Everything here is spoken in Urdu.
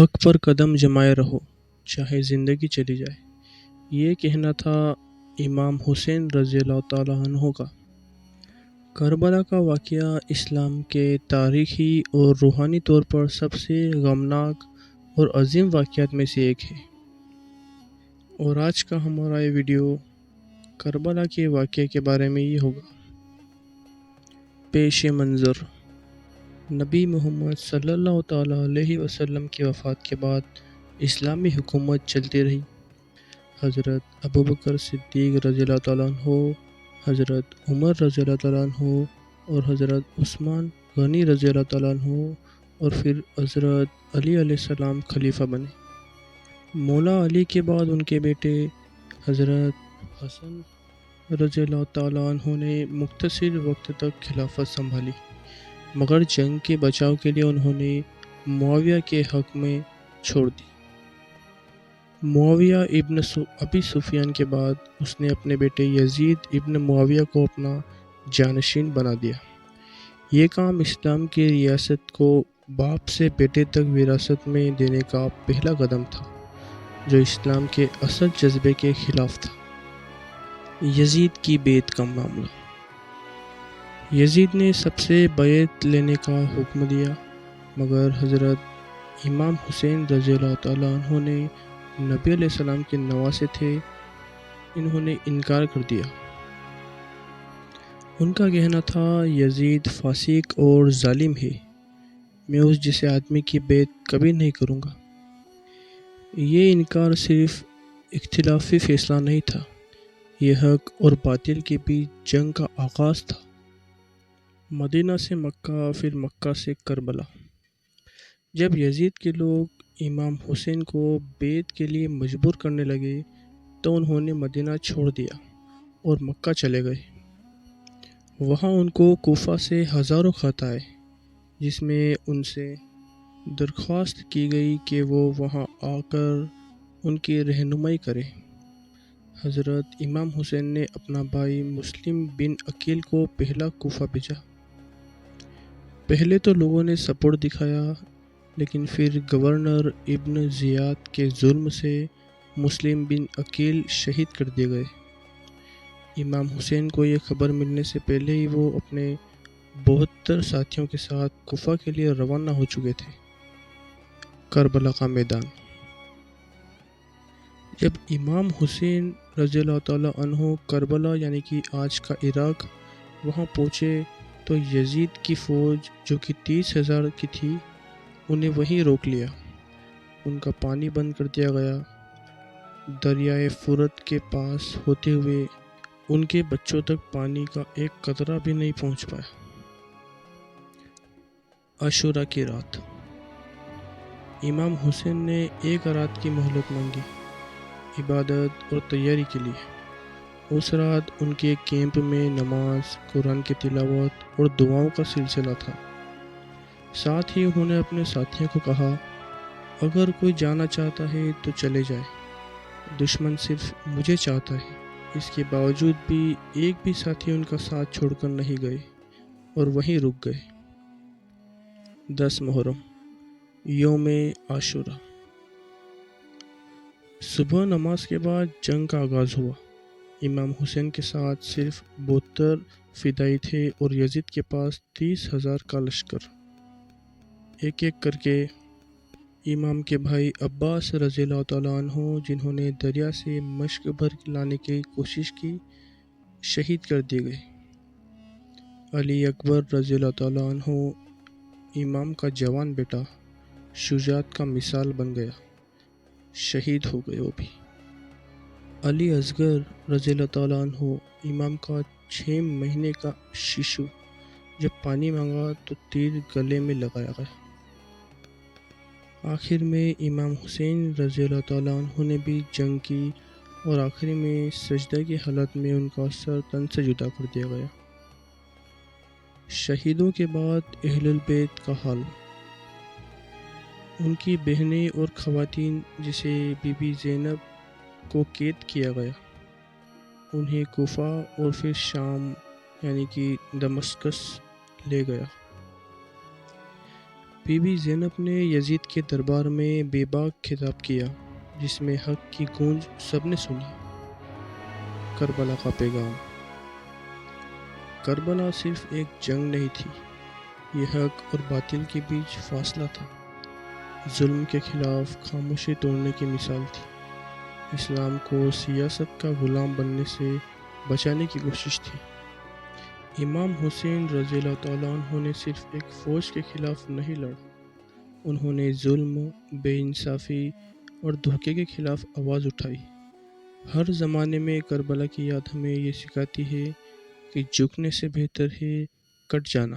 حق پر قدم جمائے رہو چاہے زندگی چلی جائے، یہ کہنا تھا امام حسین رضی اللہ تعالیٰ عنہ کا۔ کربلا کا واقعہ اسلام کے تاریخی اور روحانی طور پر سب سے غمناک اور عظیم واقعات میں سے ایک ہے، اور آج کا ہمارا یہ ویڈیو کربلا کے واقعے کے بارے میں ہی ہوگا۔ پیش منظر: نبی محمد صلی اللہ تعالیٰ علیہ وسلم کی وفات کے بعد اسلامی حکومت چلتی رہی۔ حضرت ابوبکر صدیق رضی اللہ تعالیٰ عنہ، حضرت عمر رضی اللہ تعالیٰ عنہ اور حضرت عثمان غنی رضی اللہ تعالیٰ عنہ اور پھر حضرت علی علیہ السلام خلیفہ بنے۔ مولا علی کے بعد ان کے بیٹے حضرت حسن رضی اللہ تعالیٰ عنہ نے مختصر وقت تک خلافت سنبھالی، مگر جنگ کے بچاؤ کے لیے انہوں نے معاویہ کے حق میں چھوڑ دی۔ معاویہ ابن ابی سفیان کے بعد اس نے اپنے بیٹے یزید ابن معاویہ کو اپنا جانشین بنا دیا۔ یہ کام اسلام کی ریاست کو باپ سے بیٹے تک وراثت میں دینے کا پہلا قدم تھا، جو اسلام کے اصل جذبے کے خلاف تھا۔ یزید کی بیعت کا معاملہ: یزید نے سب سے بیعت لینے کا حکم دیا، مگر حضرت امام حسین رضی اللہ تعالیٰ عنہ نے نبی علیہ السلام کے نواسے تھے، انہوں نے انکار کر دیا۔ ان کا کہنا تھا، یزید فاسق اور ظالم ہے، میں اس جیسے آدمی کی بیعت کبھی نہیں کروں گا۔ یہ انکار صرف اختلافی فیصلہ نہیں تھا، یہ حق اور باطل کے بیچ جنگ کا آغاز تھا۔ مدینہ سے مکہ، پھر مکہ سے کربلا۔ جب یزید کے لوگ امام حسین کو بیعت کے لیے مجبور کرنے لگے تو انہوں نے مدینہ چھوڑ دیا اور مکہ چلے گئے۔ وہاں ان کو کوفہ سے ہزاروں خط آئے، جس میں ان سے درخواست کی گئی کہ وہ وہاں آ کر ان کی رہنمائی کریں۔ حضرت امام حسین نے اپنا بھائی مسلم بن عقیل کو پہلا کوفہ بھیجا۔ پہلے تو لوگوں نے سپورٹ دکھایا، لیکن پھر گورنر ابن زیاد کے ظلم سے مسلم بن عقیل شہید کر دیے گئے۔ امام حسین کو یہ خبر ملنے سے پہلے ہی وہ اپنے 72 ساتھیوں کے ساتھ کوفہ کے لیے روانہ ہو چکے تھے۔ کربلا کا میدان: جب امام حسین رضی اللہ تعالیٰ عنہ کربلا یعنی کہ آج کا عراق وہاں پہنچے تو یزید کی فوج جو کہ 30,000 کی تھی، انہیں وہیں روک لیا، ان کا پانی بند کر دیا گیا۔ دریائے فرات کے پاس ہوتے ہوئے ان کے بچوں تک پانی کا ایک قطرہ بھی نہیں پہنچ پایا۔ عاشورہ کی رات: امام حسین نے ایک رات کی مہلت مانگی، عبادت اور تیاری کے لیے۔ اس رات ان کے کیمپ میں نماز، قرآن کی تلاوت اور دعاؤں کا سلسلہ تھا۔ ساتھ ہی انہوں نے اپنے ساتھیوں کو کہا، اگر کوئی جانا چاہتا ہے تو چلے جائے، دشمن صرف مجھے چاہتا ہے۔ اس کے باوجود بھی ایک بھی ساتھی ان کا ساتھ چھوڑ کر نہیں گئے اور وہیں رک گئے۔ 10 محرم، یوم عاشورہ۔ صبح نماز کے بعد جنگ کا آغاز ہوا۔ امام حسین کے ساتھ صرف 72 فدائی تھے اور یزید کے پاس 30,000 کا لشکر۔ ایک ایک کر کے امام کے بھائی عباس رضی اللہ تعالیٰ عنہ، جنہوں نے دریا سے مشک بھر لانے کی کوشش کی، شہید کر دیے گئے۔ علی اکبر رضی اللہ تعالیٰ عنہ، امام کا جوان بیٹا، شجاعت کا مثال بن گیا، شہید ہو گئے وہ بھی۔ علی اصغر رضی اللہ تعالیٰ عنہ، امام کا 6 مہینے کا ششو، جب پانی مانگا تو تیر گلے میں لگایا گیا۔ آخر میں امام حسین رضی اللہ تعالیٰ عنہ نے بھی جنگ کی اور آخری میں سجدہ کی حالت میں ان کا سر تن سے جدا کر دیا گیا۔ شہیدوں کے بعد اہل البیت کا حال: ان کی بہنیں اور خواتین جسے بی بی زینب کو قید کیا گیا، انہیں کوفہ اور پھر شام یعنی کہ دمشقس لے گیا۔ بی بی زینب نے یزید کے دربار میں بے باک خطاب کیا جس میں حق کی گونج سب نے سنی۔ کربلا کا پیغام۔ کربلا صرف ایک جنگ نہیں تھی، یہ حق اور باطل کے بیچ فاصلہ تھا، ظلم کے خلاف خاموشی توڑنے کی مثال تھی، اسلام کو سیاست کا غلام بننے سے بچانے کی کوشش تھی۔ امام حسین رضی اللہ تعالیٰ عنہ نے صرف ایک فوج کے خلاف نہیں لڑا، انہوں نے ظلم، بے انصافی اور دھوکے کے خلاف آواز اٹھائی۔ ہر زمانے میں کربلا کی یاد ہمیں یہ سکھاتی ہے کہ جھکنے سے بہتر ہے کٹ جانا۔